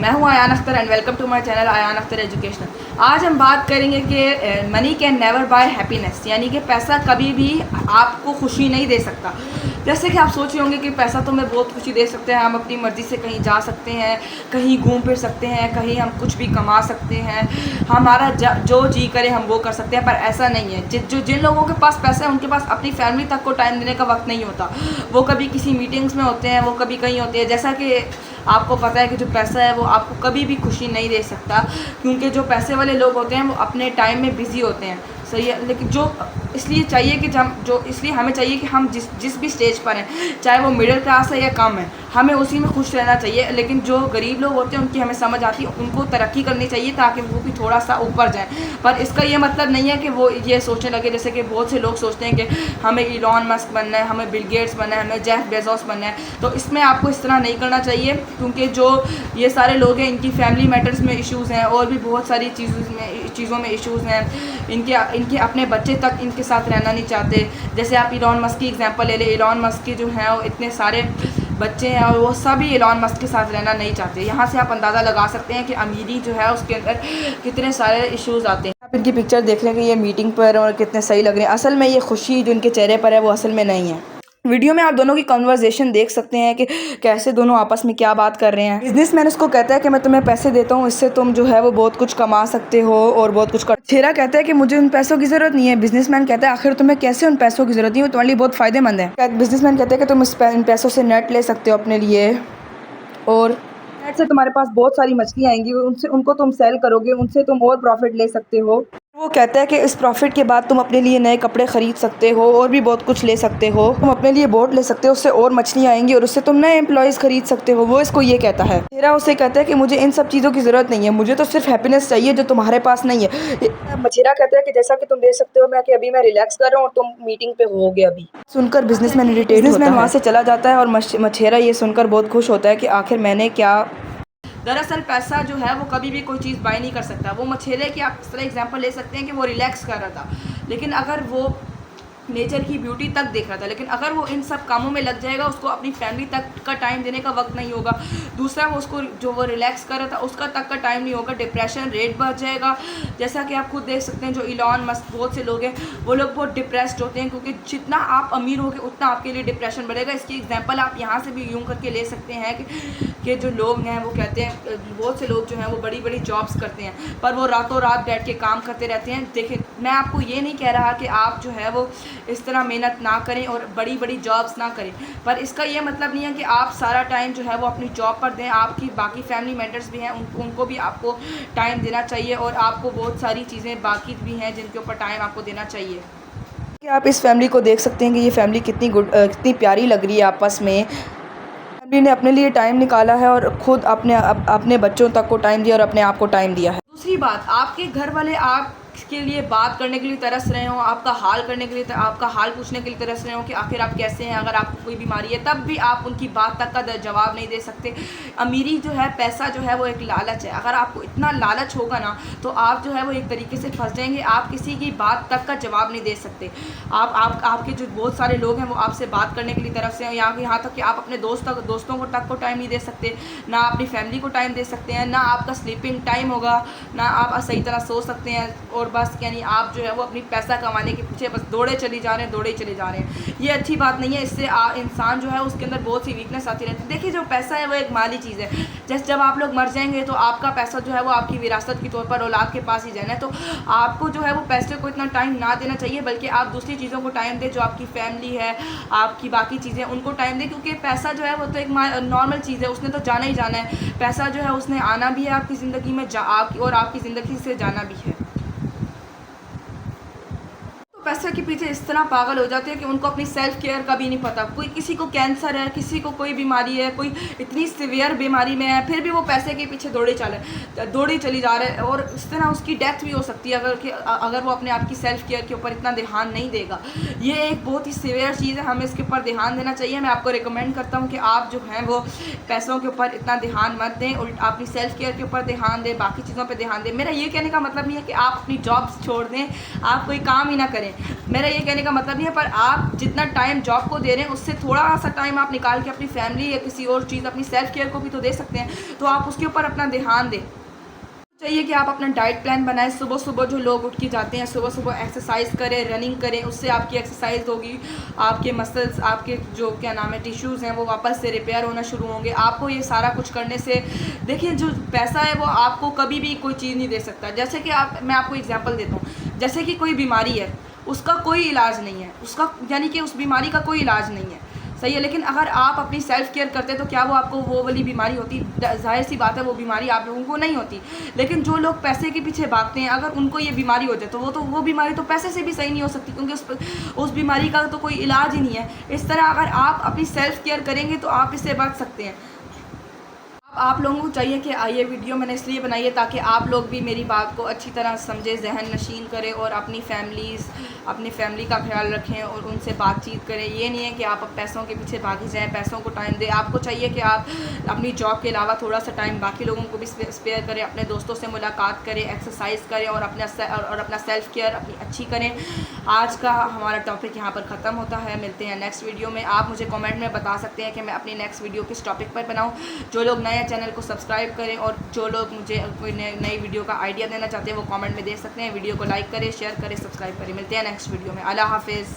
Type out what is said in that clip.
मैं हूं Ayaan Akhtar and welcome to my channel Ayaan Akhtar educational. आज हम बात करेंगे कि money can never buy happiness, यानी कि पैसा कभी भी आपको खुशी नहीं दे सकता। जैसे कि आप सोच रहे होंगे कि पैसा तो हमें बहुत खुशी दे सकते हैं, हम अपनी मर्ज़ी से कहीं जा सकते हैं, कहीं घूम फिर सकते हैं, कहीं हम कुछ भी कमा सकते हैं, हमारा जो जी करे हम वो कर सकते हैं। पर ऐसा नहीं है। जिन लोगों के पास पैसा है उनके पास अपनी फैमिली तक को टाइम देने का वक्त नहीं होता। वो कभी किसी मीटिंग्स में होते हैं, वो कभी कहीं होते हैं। जैसा कि आपको पता है कि जो पैसा है वो आपको कभी भी खुशी नहीं दे सकता, क्योंकि जो पैसे वाले लोग होते हैं वो अपने टाइम में बिज़ी होते हैं। सही है, लेकिन इसलिए हमें चाहिए कि हम जिस भी स्टेज पर हैं, चाहे वो मिडिल क्लास है या कम है, हमें उसी में खुश रहना चाहिए। लेकिन जो गरीब लोग होते हैं उनकी हमें समझ आती है, उनको तरक्की करनी चाहिए ताकि वो भी थोड़ा सा ऊपर जाएं। पर इसका ये मतलब नहीं है कि वो ये सोचने लगे, जैसे कि बहुत से लोग सोचते हैं कि हमें इलॉन मस्क बनना है, हमें बिल गेट्स बनना है, हमें जेफ बेजोस बनना है। तो इसमें आपको इस तरह नहीं करना चाहिए, क्योंकि जो ये सारे लोग हैं इनकी फैमिली मैटर्स में इश्यूज़ हैं और भी बहुत सारी चीज़ों में इश्यूज़ हैं। इनके अपने बच्चे तक इनके साथ रहना नहीं चाहते। जैसे आप इलॉन मस्क की एग्जांपल ले लें, इलॉन मस्क के जो हैं वो इतने सारे बच्चे हैं और वो सभी इलॉन मस्क के साथ रहना नहीं चाहते। यहाँ से आप अंदाज़ा लगा सकते हैं कि अमीरी जो है उसके अंदर कितने सारे इश्यूज़ आते हैं। आप इनकी पिक्चर देख लेंगे ये मीटिंग पर और कितने सही लग रहे हैं। असल में ये खुशी जो इनके चेहरे पर है वो असल में नहीं है। वीडियो में आप दोनों की कन्वर्सेशन देख सकते हैं कि कैसे दोनों आपस में क्या बात कर रहे हैं। बिजनेसमैन उसको कहता है कि मैं तुम्हें पैसे देता हूँ, इससे तुम जो है वो बहुत कुछ कमा सकते हो और बहुत कुछ कर। छेरा कहता है कि मुझे उन पैसों की ज़रूरत नहीं है। बिजनेसमैन कहता है आखिर तुम्हें कैसे उन पैसों की ज़रूरत नहीं है, वो तुम्हारे लिए बहुत फ़ायदेमंद है। बिजनेसमैन कहते हैं कि तुम इन पैसों से नेट ले सकते हो अपने लिए, और नेट से तुम्हारे पास बहुत सारी मछलियाँ आएंगी, उनको तुम सेल करोगे, उनसे तुम और प्रॉफिट ले सकते हो। वो कहता है कि इस प्रॉफिट के बाद तुम अपने लिए नए कपड़े ख़रीद सकते हो और भी बहुत कुछ ले सकते हो। तुम अपने लिए बोट ले सकते हो, उससे और मछलियाँ आएंगी और उससे तुम नए एम्प्लॉयज़ ख़रीद सकते हो। वो इसको ये कहता है। मेरा उसे कहता है कि मुझे इन सब चीज़ों की ज़रूरत नहीं है, मुझे तो सिर्फ हैप्पीनेस चाहिए जो तुम्हारे पास नहीं है। मछेरा कहता है कि जैसा कि तुम ले सकते हो, मैं कि अभी मैं रिलैक्स कर रहा हूँ और तुम मीटिंग पे होगे अभी। सुनकर बिजनेसमैन इरिटेट होता है, वहाँ से चला जाता है और मछेरा ये सुनकर बहुत खुश होता है कि आखिर मैंने क्या। दरअसल पैसा जो है वो कभी भी कोई चीज़ बाय नहीं कर सकता। वो मछेरे की आप इस तरह एग्जांपल ले सकते हैं कि वो रिलैक्स कर रहा था, लेकिन अगर वो नेचर की ब्यूटी तक देख रहा था, लेकिन अगर वो इन सब कामों में लग जाएगा उसको अपनी फैमिली तक का टाइम देने का वक्त नहीं होगा। दूसरा, वो उसको जो वो रिलैक्स कर रहा था उसका तक का टाइम नहीं होगा, डिप्रेशन रेट बढ़ जाएगा। जैसा कि आप खुद देख सकते हैं, जो इलॉन मस्क बहुत से लोग हैं वो लोग बहुत डिप्रेस्ड होते हैं, क्योंकि जितना आप अमीर होगे उतना आपके लिए डिप्रेशन बढ़ेगा। इसकी एग्जाम्पल आप यहाँ से भी यूँ करके ले सकते हैं कि जो लोग हैं वो कहते हैं, बहुत से लोग जो हैं वो बड़ी बड़ी जॉब्स करते हैं पर वो रातों रात बैठ के काम करते रहते हैं। देखिए, मैं आपको ये नहीं कह रहा कि आप जो है वो इस तरह मेहनत ना करें और बड़ी बड़ी जॉब्स ना करें, पर इसका ये मतलब नहीं है कि आप सारा टाइम जो है वो अपनी जॉब पर दें। आपकी बाकी फैमिली मेंबर्स भी हैं, उनको भी आपको टाइम देना चाहिए, और आपको बहुत सारी चीज़ें बाकी भी हैं जिनके ऊपर टाइम आपको देना चाहिए। कि आप इस फैमिली को देख सकते हैं कि ये फैमिली कितनी प्यारी लग रही है आपस में। फैमिली ने अपने लिए टाइम निकाला है और खुद अपने बच्चों तक को टाइम दिया और अपने आप को टाइम दिया है। दूसरी बात, आपके घर वाले आपके लिए बात करने के लिए तरस रहे हो, आपका हाल करने के लिए, आपका हाल पूछने के लिए तरस रहे हो कि आखिर आप कैसे हैं, अगर आपको कोई बीमारी है, तब भी आप उनकी बात तक का जवाब नहीं दे सकते। अमीरी जो है, पैसा जो है वो एक लालच है। अगर आपको इतना लालच होगा ना तो आप जो है वो एक तरीके से फंस जाएंगे। आप किसी की बात तक का जवाब नहीं दे सकते। आपके जो बहुत सारे लोग हैं वो आपसे बात करने के लिए तरफ से हैं, यहाँ तक कि आप अपने दोस्तों को तक को टाइम नहीं दे सकते, ना अपनी फैमिली को टाइम दे सकते हैं, ना आपका स्लीपिंग टाइम होगा, ना आप सही तरह सो सकते हैं। और बस यानी आप जो है वो अपनी पैसा कमाने के पीछे बस दौड़े चले जा रहे हैं। ये अच्छी बात नहीं है। इससे इंसान जो है उसके अंदर बहुत सी वीकनेस आती रहती है। देखिए, जो पैसा है वो एक माली चीज़ है। जैसे जब आप लोग मर जाएंगे तो आपका पैसा जो है वो आपकी विरासत के तौर पर औलाद के पास ही जाना है। तो आपको जो है वो पैसे को इतना टाइम ना देना चाहिए, बल्कि आप दूसरी चीज़ों को टाइम दें, जो आपकी फैमिली है, आपकी बाकी चीज़ें, उनको टाइम दें। क्योंकि पैसा जो है वो तो एक नॉर्मल चीज़ है, उसने तो जाना ही जाना है। पैसा जो है उसने आना भी है आपकी ज़िंदगी में, और आपकी ज़िंदगी से जाना भी है। पैसे के पीछे इस तरह पागल हो जाते हैं कि उनको अपनी सेल्फ केयर का भी नहीं पता। कोई किसी को कैंसर है, किसी को कोई बीमारी है, कोई इतनी सीवियर बीमारी में है, फिर भी वो पैसे के पीछे दौड़े चली जा रहे हैं, और इस तरह उसकी डेथ भी हो सकती है अगर वो अपने आप की सेल्फ केयर के ऊपर इतना ध्यान नहीं देगा। ये एक बहुत ही सीवियर चीज़ है, हमें इसके ऊपर ध्यान देना चाहिए। मैं आपको रिकमेंड करता हूँ कि आप जो हैं वो पैसों के ऊपर इतना ध्यान मत दें, और अपनी सेल्फ केयर के ऊपर ध्यान दें, बाकी चीज़ों पर ध्यान दें। मेरा ये कहने का मतलब नहीं है कि आप अपनी जॉब्स छोड़ दें, आप कोई काम ही ना करें, करें। मेरा ये कहने का मतलब नहीं है, पर आप जितना टाइम जॉब को दे रहे हैं उससे थोड़ा सा टाइम आप निकाल के अपनी फैमिली या किसी और चीज़, अपनी सेल्फ केयर को भी तो दे सकते हैं, तो आप उसके ऊपर अपना ध्यान दें। चाहिए कि आप अपना डाइट प्लान बनाएं। सुबह सुबह जो लोग उठ के जाते हैं, सुबह सुबह एक्सरसाइज करें, रनिंग करें, उससे आपकी एक्सरसाइज होगी, आपके मसल्स, आपके जो क्या नाम है टिश्यूज़ हैं वो वापस से रिपेयर होना शुरू होंगे। आपको ये सारा कुछ करने से, देखिए जो पैसा है वो आपको कभी भी कोई चीज़ नहीं दे सकता। जैसे कि मैं आपको एग्जांपल देता हूँ, जैसे कि कोई बीमारी है, उसका कोई इलाज नहीं है, उसका यानी कि उस बीमारी का कोई इलाज नहीं है, सही है। लेकिन अगर आप अपनी सेल्फ केयर करते तो क्या वो आपको वो वाली बीमारी होती? जाहिर सी बात है वो बीमारी आप लोगों को नहीं होती। लेकिन जो लोग पैसे के पीछे भागते हैं, अगर उनको ये बीमारी हो जाए तो वो बीमारी तो पैसे से भी सही नहीं हो सकती, क्योंकि उस बीमारी का तो कोई इलाज ही नहीं है। इस तरह अगर आप अपनी सेल्फ केयर करेंगे तो आप इससे बच सकते हैं। आप लोगों को चाहिए कि ये वीडियो मैंने इसलिए बनाई है ताकि आप लोग भी मेरी बात को अच्छी तरह समझें, जहन नशीन करें और अपनी फैमिली का ख्याल रखें और उनसे बातचीत करें। ये नहीं है कि आप पैसों के पीछे भागी जाएं, पैसों को टाइम दें। आपको चाहिए कि आप अपनी जॉब के अलावा थोड़ा सा टाइम बाकी लोगों को भी स्पेयर करें, अपने दोस्तों से मुलाकात करें, एक्सरसाइज करें और अपना सेल्फ केयर अपनी अच्छी करें। आज का हमारा टॉपिक यहाँ पर ख़त्म होता है। मिलते हैं नेक्स्ट वीडियो में। आप मुझे कमेंट में बता सकते हैं कि मैं अपनी नेक्स्ट वीडियो किस टॉपिक पर बनाऊँ। जो लोग नए चैनल को सब्सक्राइब करें और जो लोग मुझे कोई नई वीडियो का आइडिया देना चाहते हैं वो कमेंट में दे सकते हैं। वीडियो को लाइक करें, शेयर करें, सब्सक्राइब करें। मिलते हैं नेक्स्ट वीडियो में। अल्लाह हाफिज़।